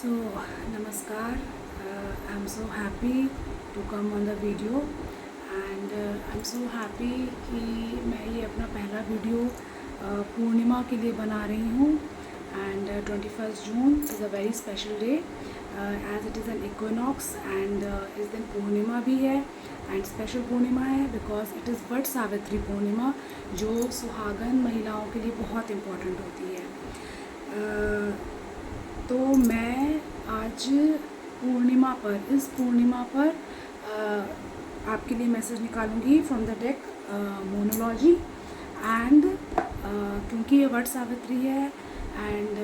So, namaskar. I'm so happy to come on the video and I'm so happy कि मैं ये अपना पहला वीडियो पूर्णिमा के लिए बना रही हूँ and 21st June is a very special day as it is an equinox and इस दिन पूर्णिमा भी है and special पूर्णिमा है because it is Vat Savitri Purnima जो सुहागन महिलाओं के लिए बहुत इम्पोर्टेंट होती है। तो मैं आज इस पूर्णिमा पर आपके लिए मैसेज निकालूंगी from the deck monology and क्योंकि ये वट सावित्री है एंड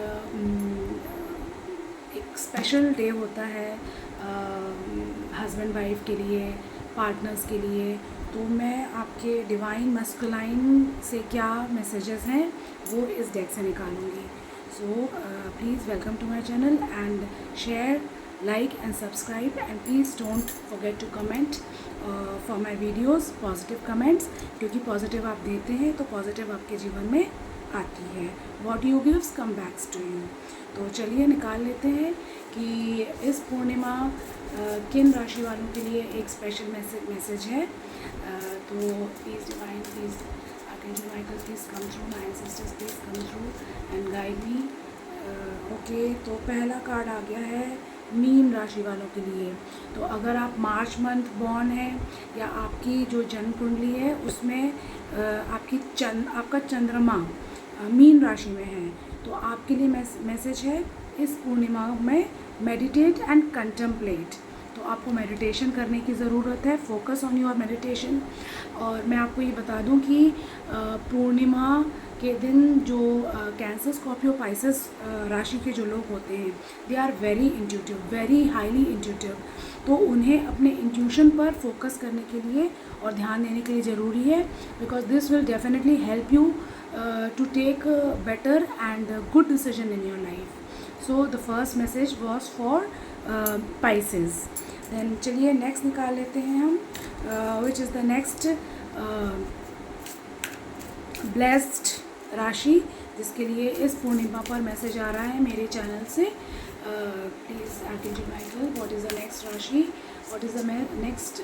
एक स्पेशल डे होता है हस्बैंड वाइफ के लिए, पार्टनर्स के लिए, तो मैं आपके डिवाइन मस्कुलाइन से क्या मैसेजेस हैं वो इस डेक से निकालूंगी। So please welcome to my channel and share, like and subscribe and please don't forget to comment for my videos, positive comments, क्योंकि positive आप देते हैं तो positive आपके जीवन में आती है। What you gives come back to you। तो चलिए निकाल लेते हैं कि इस पूर्णिमा किन राशि वालों के लिए एक स्पेशल मैसेज है। तो please divine, please Archangel Michael, please come through, my ancestors please come through and guide me। Okay, तो पहला कार्ड आ गया है मीन राशि वालों के लिए। तो अगर आप मार्च मंथ बॉर्न हैं या आपकी जो जन्म कुंडली है उसमें आपका चंद्रमा मीन राशि में है तो आपके लिए मैसेज है इस पूर्णिमा में मेडिटेट एंड कंटेम्पलेट। तो आपको मेडिटेशन करने की ज़रूरत है, फोकस ऑन योर मेडिटेशन। और मैं आपको ये बता दूं कि पूर्णिमा के दिन जो कैंसर, स्कॉर्पियो, पाइसेस राशि के जो लोग होते हैं they are very intuitive, very highly intuitive. तो उन्हें अपने इंट्यूशन पर फोकस करने के लिए और ध्यान देने के लिए ज़रूरी है because this will definitely help you to take better and good decision in your life. So the first message was for Pisces. Then चलिए नेक्स्ट निकाल लेते हैं हम which is the next blessed राशि जिसके लिए इस पूर्णिमा पर मैसेज आ रहा है मेरे चैनल से। Please archangel Michael, what is the next rashi, what is the next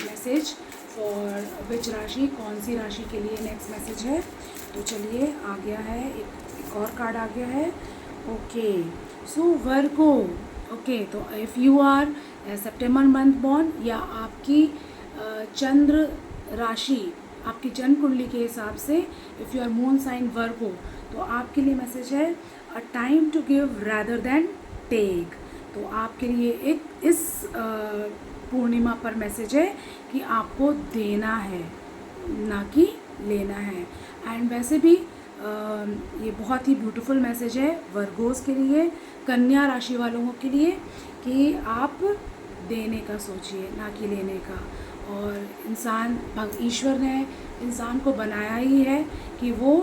message for which rashi, कौन सी राशि के लिए नेक्स्ट मैसेज है। तो चलिए आ गया है, एक और कार्ड आ गया है। Okay, so Virgo. ओके, तो if you are September month born या आपकी चंद्र राशि आपकी जन्म कुंडली के हिसाब से if you are moon sign Virgo तो आपके लिए मैसेज है a time to give rather than take. तो आपके लिए एक इस पूर्णिमा पर मैसेज है कि आपको देना है ना कि लेना है। एंड वैसे भी ये बहुत ही ब्यूटीफुल मैसेज है वर्गोस के लिए, कन्या राशि वालों के लिए कि आप देने का सोचिए ना कि लेने का। और ईश्वर ने इंसान को बनाया ही है कि वो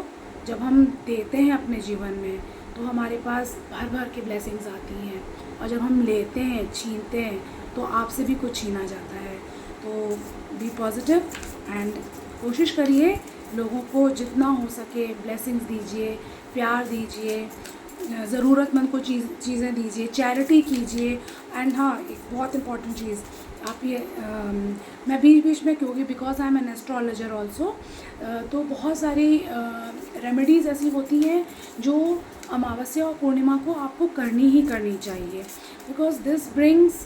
जब हम देते हैं अपने जीवन में तो हमारे पास भर भर के ब्लेसिंग्स आती हैं और जब हम लेते हैं, छीनते हैं तो आपसे भी कुछ छीना जाता है। तो बी पॉजिटिव एंड कोशिश करिए लोगों को जितना हो सके ब्लेसिंग्स दीजिए, प्यार दीजिए, ज़रूरतमंद को चीज़ें दीजिए, चैरिटी कीजिए। एंड हाँ, एक बहुत इम्पॉर्टेंट चीज़ आप ये मैं बीच बीच में क्योंकि because I am an astrologer also, तो बहुत सारी रेमेडीज़ ऐसी होती हैं जो अमावस्या और पूर्णिमा को आपको करनी ही करनी चाहिए because this brings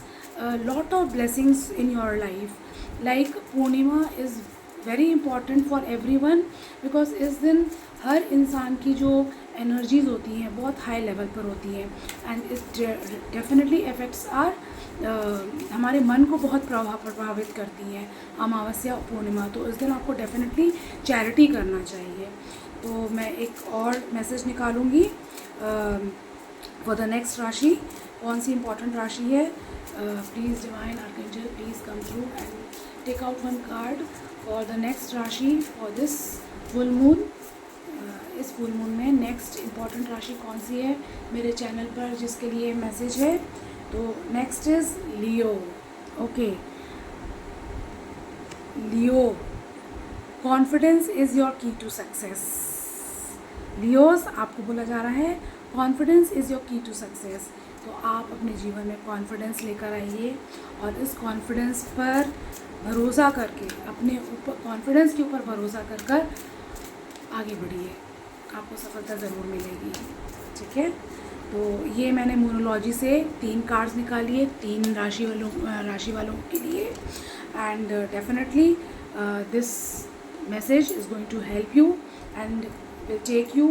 lot of blessings in your life. Like Purnima is very important for everyone because इस दिन हर इंसान की जो एनर्जीज़ होती हैं बहुत हाई लेवल पर होती हैं and it definitely affects our हमारे मन को बहुत प्रभावित करती हैं अमावस्या और पूर्णिमा। तो इस दिन आपको डेफिनेटली चैरिटी करना चाहिए। तो मैं एक और मैसेज निकालूंगी फॉर द नेक्स्ट राशि, कौन सी इम्पॉर्टेंट राशि है। Please divine archangel please come through and take out one card for the next राशि फॉर दिस फुल मून। इस फुल मून में नेक्स्ट इम्पॉर्टेंट राशि कौन सी है मेरे चैनल पर जिसके लिए मैसेज है। तो next is Leo. Okay, Leo, confidence is your की टू सक्सेस। लियोस आपको बोला जा रहा है कॉन्फिडेंस इज़ योर की टू सक्सेस। तो आप अपने जीवन में कॉन्फिडेंस लेकर आइए और इस कॉन्फिडेंस पर भरोसा करके, अपने ऊपर कॉन्फिडेंस के ऊपर भरोसा कर कर आगे बढ़िए, आपको सफलता ज़रूर मिलेगी। ठीक है, तो ये मैंने न्यूमरोलॉजी से 3 कार्ड्स निकाली, 3 राशि वालों के लिए। And definitely this message is going to help you and will take you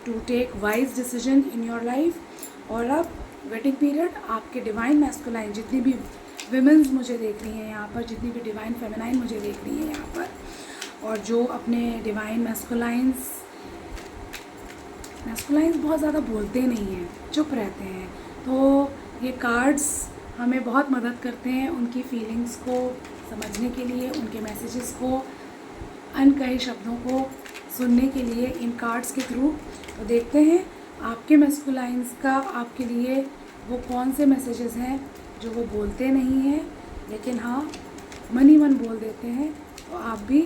to take wise decision in your life. और अब वेटिंग पीरियड, आपके डिवाइन मैस्कुलाइन, जितनी भी विमेंस मुझे देख रही हैं यहाँ पर, जितनी भी डिवाइन फेमिनाइन मुझे देख रही हैं यहाँ पर, और जो अपने डिवाइन मैस्कुलाइंस बहुत ज़्यादा बोलते नहीं हैं, चुप रहते हैं, तो ये कार्ड्स हमें बहुत मदद करते हैं उनकी फीलिंग्स को समझने के लिए, उनके मैसेजेस को, अनकहे शब्दों को सुनने के लिए इन कार्ड्स के थ्रू। तो देखते हैं आपके मैस्कुलाइंस का आपके लिए वो कौन से मैसेजेस हैं जो वो बोलते नहीं हैं, लेकिन हाँ मन ही मन बोल देते हैं। तो आप भी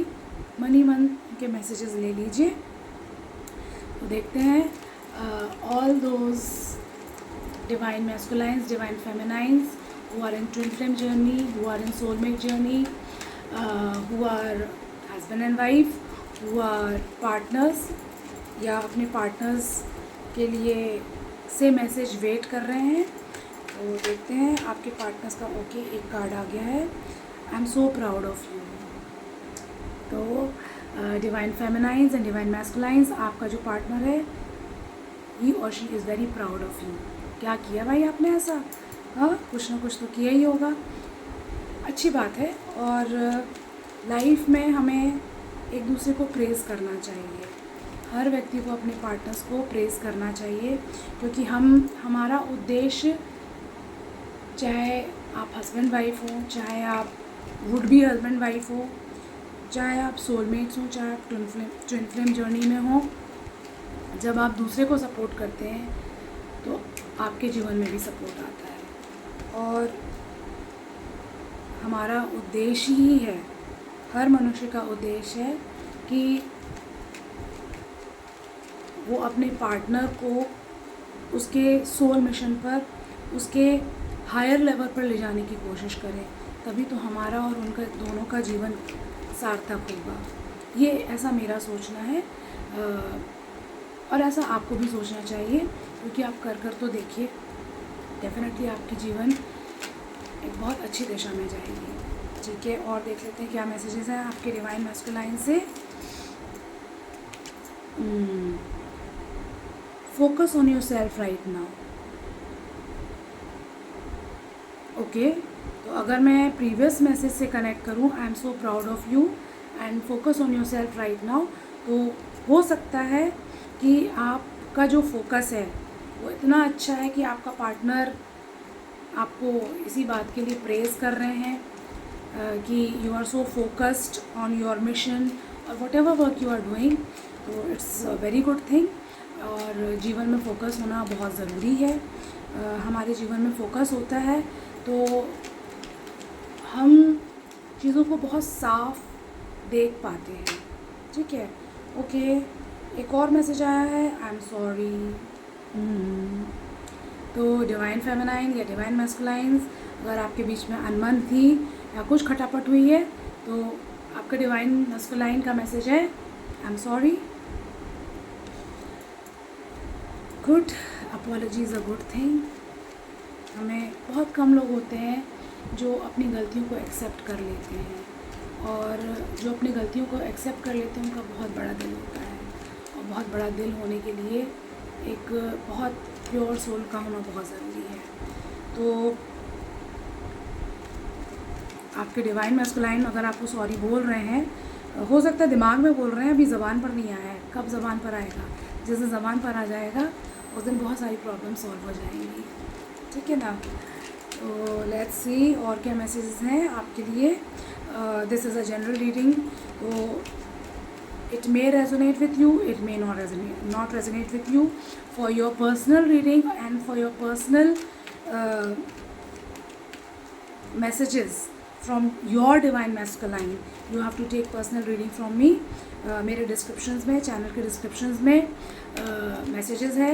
मन ही मन उनके मैसेजेस ले लीजिए। तो देखते हैं all those divine masculines, divine feminines who are in twin flame journey, who are in soulmate journey, who are husband and wife, who are partners, या अपने पार्टनर्स के लिए से मैसेज वेट कर रहे हैं। तो देखते हैं आपके पार्टनर्स का। ओके, एक कार्ड आ गया है, आई am so proud of you. तो डिवाइन फेमिनाइंस एंड डिवाइन मैस्कुलाइंस, आपका जो पार्टनर है, ही और she is very proud of you. क्या किया भाई आपने ऐसा? हाँ, कुछ ना कुछ तो किया ही होगा, अच्छी बात है। और लाइफ में हमें एक दूसरे को प्रेज़ करना चाहिए, हर व्यक्ति को अपने पार्टनर्स को प्रेज़ करना चाहिए, क्योंकि हमारा उद्देश्य, चाहे आप हस्बैंड वाइफ हो, चाहे आप वुड बी हस्बैंड वाइफ हो, चाहे आप सोलमेट्स हो, चाहे आप ट्विन फ्लेम जर्नी में हो, जब आप दूसरे को सपोर्ट करते हैं तो आपके जीवन में भी सपोर्ट आता है। और हमारा उद्देश्य ही है, हर मनुष्य का उद्देश्य है कि वो अपने पार्टनर को उसके सोल मिशन पर, उसके हायर लेवल पर ले जाने की कोशिश करें, तभी तो हमारा और उनका दोनों का जीवन सार्थक होगा। ये ऐसा मेरा सोचना है, और ऐसा आपको भी सोचना चाहिए, क्योंकि आप कर तो देखिए, डेफिनेटली आपकी जीवन एक बहुत अच्छी दिशा में जाएगी। ठीक है, और देख लेते हैं क्या मैसेजेस हैं आपके डिवाइन मैस्कुलाइन से। Focus on your self right now. Okay, तो अगर मैं प्रीवियस मैसेज से कनेक्ट करूं, आई am so proud of you and focus on your self right now, तो हो सकता है कि आपका जो फोकस है वो इतना अच्छा है कि आपका पार्टनर आपको इसी बात के लिए प्रेज़ कर रहे हैं कि you are so focused on your mission और whatever work you are doing. तो it's a very good thing, और जीवन में फ़ोकस होना बहुत ज़रूरी है। हमारे जीवन में फ़ोकस होता है तो हम चीज़ों को बहुत साफ देख पाते हैं। ठीक है, ओके, एक और मैसेज आया है, आई एम सॉरी। तो डिवाइन फेमिनाइन या डिवाइन मैस्कुलाइंस, अगर आपके बीच में अनबन थी या कुछ खटापट हुई है, तो आपका डिवाइन मैस्कुलाइन का मैसेज है, I am sorry. Good, apology is a good thing. हमें बहुत कम लोग होते हैं जो अपनी गलतियों को एक्सेप्ट कर लेते हैं, और जो अपनी गलतियों को एक्सेप्ट कर लेते हैं उनका बहुत बड़ा दिल होता है, और बहुत बड़ा दिल होने के लिए एक बहुत प्योर सोल का होना बहुत ज़रूरी है। तो आपके डिवाइन मैस्कुलाइन अगर आपको सॉरी बोल रहे हैं, हो सकता है दिमाग में बोल रहे हैं, अभी ज़बान पर नहीं आया है, कब ज़बान पर आएगा? जिस दिन ज़बान पर आ जाएगा उस दिन बहुत सारी प्रॉब्लम सॉल्व हो जाएंगी। ठीक है ना? तो लेट्स सी और क्या मैसेजेस हैं आपके लिए। This is a general reading, तो it may resonate with you, it may not resonate with you. For your personal reading and for your personal messages from your divine masculine, you have to take personal reading from me. मेरे descriptions में, channel के descriptions में messages है,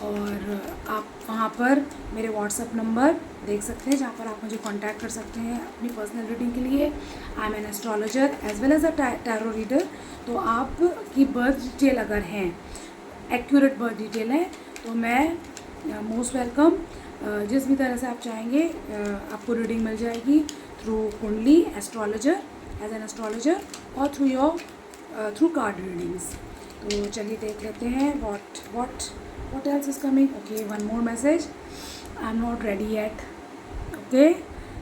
और आप वहाँ पर मेरे व्हाट्सअप नंबर देख सकते हैं, जहाँ पर आप मुझे कांटेक्ट कर सकते हैं अपनी पर्सनल रीडिंग के लिए। I am an astrologer as well as a tarot reader. तो आपकी बर्थ डिटेल अगर हैं, एक्यूरेट बर्थ डिटेल है, तो मैं मोस्ट वेलकम। जिस भी तरह से आप चाहेंगे आपको रीडिंग मिल जाएगी, थ्रू कुंडली एस्ट्रोलॉजर एज एन एस्ट्रोलॉजर और थ्रू कार्ड रीडिंग्स। तो चलिए देख लेते हैं what else is coming. Okay, one more message. I'm not ready yet. Okay,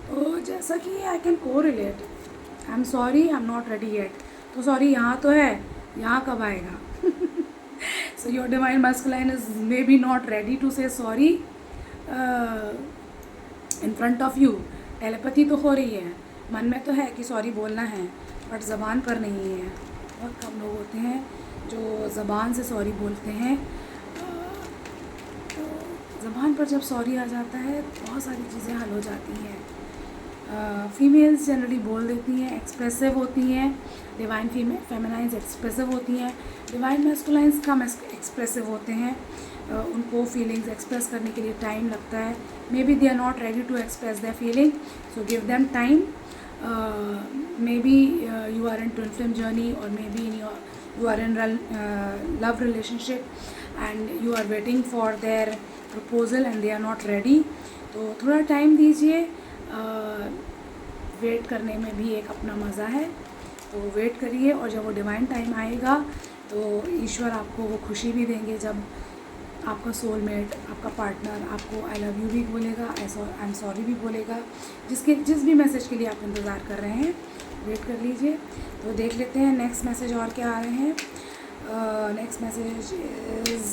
तो जैसा कि I can correlate. I'm sorry, I'm not ready yet. तो sorry यहाँ तो है, यहाँ कब आएगा? So your divine masculine is maybe not ready to say sorry in front of you. Telepathy तो हो रही है, मन में तो है कि सॉरी बोलना है, बट ज़बान पर नहीं है। बहुत कम लोग होते हैं जो ज़बान से सॉरी बोलते हैं। ज़बान पर जब सॉरी आ जाता है बहुत सारी चीज़ें हल हो जाती हैं। फीमेल्स जनरली बोल देती हैं, एक्सप्रेसिव होती हैं। डिवाइन फेमिनाइंस एक्सप्रेसिव होती हैं, डिवाइन मैस्कुलाइंस कम एक्सप्रेसिव होते हैं। उनको फीलिंग्स एक्सप्रेस करने के लिए टाइम लगता है। Maybe they are not ready to express their feeling, so give them time. Maybe you are in twin flame journey, और maybe you are in love relationship and you are waiting for their proposal and they are not ready. तो थोड़ा time दीजिए। Wait करने में भी एक अपना मज़ा है, तो वेट करिए, और जब वो डिवाइन टाइम आएगा तो ईश्वर आपको वो खुशी भी देंगे जब आपका सोलमेट, आपका पार्टनर आपको आई लव यू भी बोलेगा, आई एम सॉरी भी बोलेगा। जिस भी मैसेज के लिए आप इंतज़ार कर रहे हैं, वेट कर लीजिए। तो देख लेते हैं नेक्स्ट मैसेज और क्या आ रहे हैं। Next message is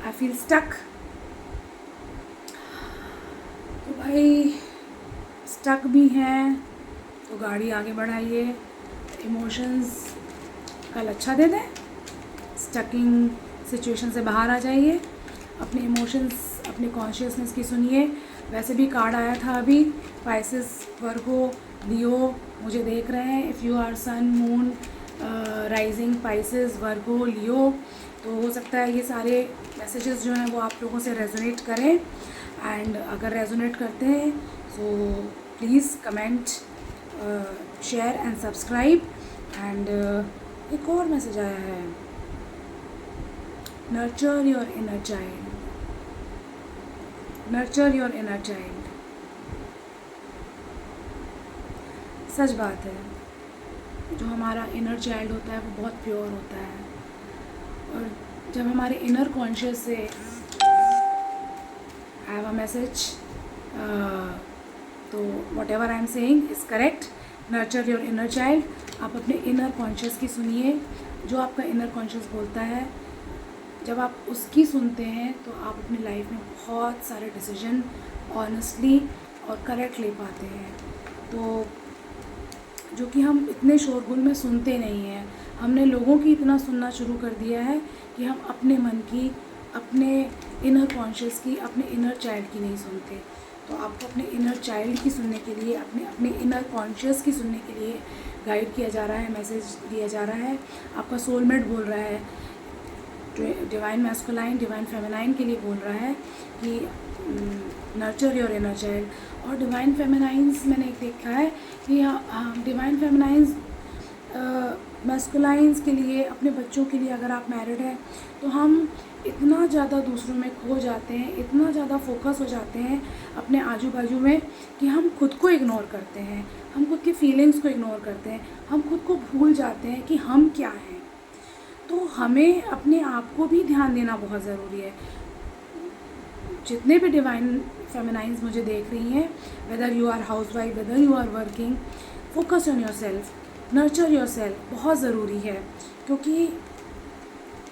I feel stuck. तो भाई स्टक भी हैं तो गाड़ी आगे बढ़ाइए, इमोशंस कल अच्छा दे दें, स्टकिंग सिचुएशन से बाहर आ जाइए, अपने इमोशंस, अपने कॉन्शियसनेस की सुनिए। वैसे भी कार्ड आया था अभी, पाइसेस, वर्गो, लियो मुझे देख रहे हैं। If you are sun, moon, rising, Pisces, Virgo, Leo, तो हो सकता है ये सारे मैसेजेस जो हैं वो आप लोगों से रेजोनेट करें। एंड अगर रेजोनेट करते हैं so please comment, share and subscribe. And एक और मैसेज आया है, nurture your inner child, nurture your inner child. सच बात है, जो हमारा इनर चाइल्ड होता है वो बहुत प्योर होता है, और जब हमारे इनर कॉन्शियस से आई हैव अ मैसेज, तो what ever I am saying is correct. Nurture your inner child. आप अपने इनर कॉन्शियस की सुनिए, जो आपका इनर कॉन्शियस बोलता है, जब आप उसकी सुनते हैं तो आप अपनी लाइफ में बहुत सारे डिसीजन ऑनेस्टली और करेक्ट ले पाते हैं। तो जो कि हम इतने शोरगुल में सुनते नहीं हैं, हमने लोगों की इतना सुनना शुरू कर दिया है कि हम अपने मन की, अपने इनर कॉन्शियस की, अपने इनर चाइल्ड की नहीं सुनते। तो आपको अपने इनर चाइल्ड की सुनने के लिए, अपने इनर कॉन्शियस की सुनने के लिए गाइड किया जा रहा है, मैसेज दिया जा रहा है। आपका सोलमेट बोल रहा है, डिवाइन मैस्कुलाइन, डिवाइन फेमिनाइन के लिए बोल रहा है कि नर्चर योर इनर चाइल्ड। और डिवाइन फेमिनाइंस मैंने एक देखा है कि डिवाइन फेमिनाइंस मैस्कुलाइंस के लिए, अपने बच्चों के लिए, अगर आप मैरिड हैं तो हम इतना ज़्यादा दूसरों में खो जाते हैं, इतना ज़्यादा फोकस हो जाते हैं अपने आजू बाजू में कि हम खुद को इग्नोर करते हैं, हम खुद की फीलिंग्स को इग्नोर करते हैं, हम खुद को भूल जाते हैं कि हम क्या हैं। तो हमें अपने आप को भी ध्यान देना बहुत ज़रूरी है। जितने भी डिवाइन फेमिनाइंस मुझे देख रही हैं, whether you are housewife, whether you are working, focus on yourself, nurture yourself बहुत ज़रूरी है। क्योंकि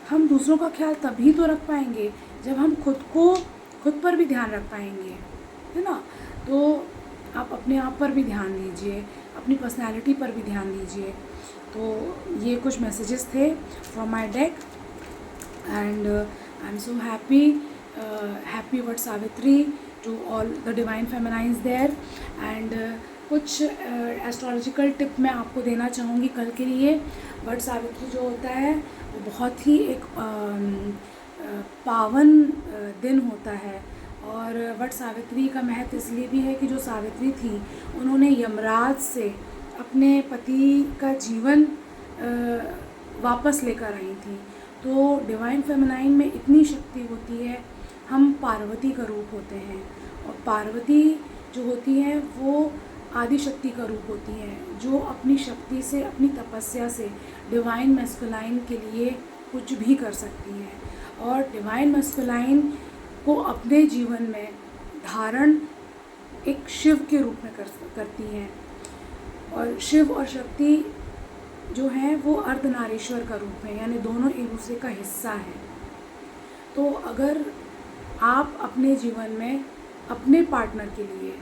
हम दूसरों का ख्याल तभी तो रख पाएंगे जब हम खुद पर भी ध्यान रख पाएंगे, है ना। तो आप अपने आप पर भी ध्यान दीजिए, अपनी पर्सनैलिटी पर भी ध्यान दीजिए। तो ये कुछ मैसेजेस थे from my deck, and I am so happy Vat Savitri to all the divine feminines there. And कुछ एस्ट्रोलॉजिकल टिप मैं आपको देना चाहूँगी कल के लिए। वट सावित्री जो होता है वो बहुत ही एक पावन दिन होता है। और वट सावित्री का महत्व इसलिए भी है कि जो सावित्री थी उन्होंने यमराज से अपने पति का जीवन वापस लेकर आई थी। तो डिवाइन फेमिनाइन में इतनी शक्ति होती है। हम पार्वती का रूप होते हैं और पार्वती जो होती है वो आदि शक्ति का रूप होती है, जो अपनी शक्ति से, अपनी तपस्या से डिवाइन मैस्कुलाइन के लिए कुछ भी कर सकती हैं। और डिवाइन मैस्कुलाइन को अपने जीवन में धारण एक शिव के रूप में करती हैं। और शिव और शक्ति जो है वो अर्धनारीश्वर का रूप है, यानी दोनों एक दूसरे का हिस्सा हैं। तो अगर आप अपने जीवन में अपने पार्टनर के लिए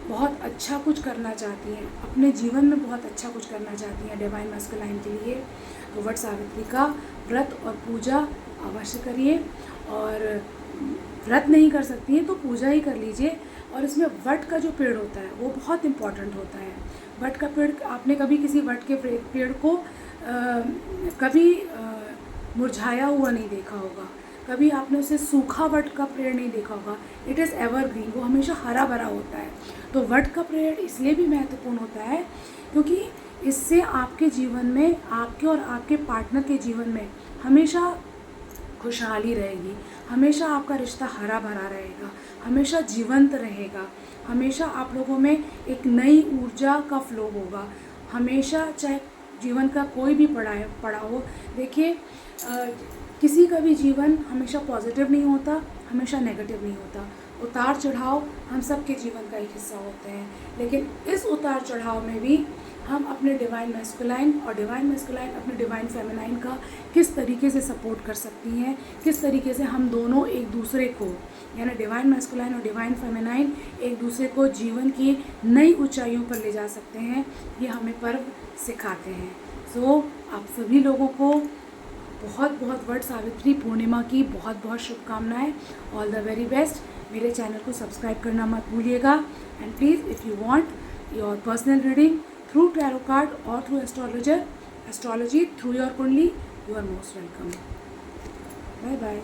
बहुत अच्छा कुछ करना चाहती हैं, अपने जीवन में बहुत अच्छा कुछ करना चाहती हैं डिवाइन मैस्कुलाइन के लिए, तो वट सावित्री का व्रत और पूजा अवश्य करिए। और व्रत नहीं कर सकती हैं तो पूजा ही कर लीजिए। और इसमें वट का जो पेड़ होता है वो बहुत इम्पॉर्टेंट होता है। वट का पेड़, आपने कभी किसी वट के पेड़ को कभी मुरझाया हुआ नहीं देखा होगा, कभी आपने उसे सूखा वट का पेड़ नहीं देखा होगा। इट इज़ एवरग्रीन, वो हमेशा हरा भरा होता है। तो वट का पेड़ इसलिए भी महत्वपूर्ण होता है क्योंकि इससे आपके जीवन में, आपके और आपके पार्टनर के जीवन में हमेशा खुशहाली रहेगी, हमेशा आपका रिश्ता हरा भरा रहेगा, हमेशा जीवंत रहेगा, हमेशा आप लोगों में एक नई ऊर्जा का फ्लो होगा। हमेशा, चाहे जीवन का कोई भी पड़ा हो, देखिए किसी का भी जीवन हमेशा पॉजिटिव नहीं होता, हमेशा नेगेटिव नहीं होता। उतार चढ़ाव हम सब के जीवन का एक हिस्सा होते हैं, लेकिन इस उतार चढ़ाव में भी हम अपने डिवाइन मैस्कुलाइन और डिवाइन मैस्कुलाइन अपने डिवाइन फेमिनाइन का किस तरीके से सपोर्ट कर सकती हैं, किस तरीके से हम दोनों एक दूसरे को, यानी डिवाइन मैस्कुलाइन और डिवाइन फेमिनाइन एक दूसरे को जीवन की नई ऊंचाइयों पर ले जा सकते हैं, ये हमें पर्व सिखाते हैं। सो आप सभी लोगों को बहुत बहुत वट सावित्री पूर्णिमा की बहुत बहुत शुभकामनाएं। All the very best. मेरे चैनल को सब्सक्राइब करना मत भूलिएगा। And please, if you want your personal reading through tarot card or through astrology through your kundli, you are most welcome. Bye bye.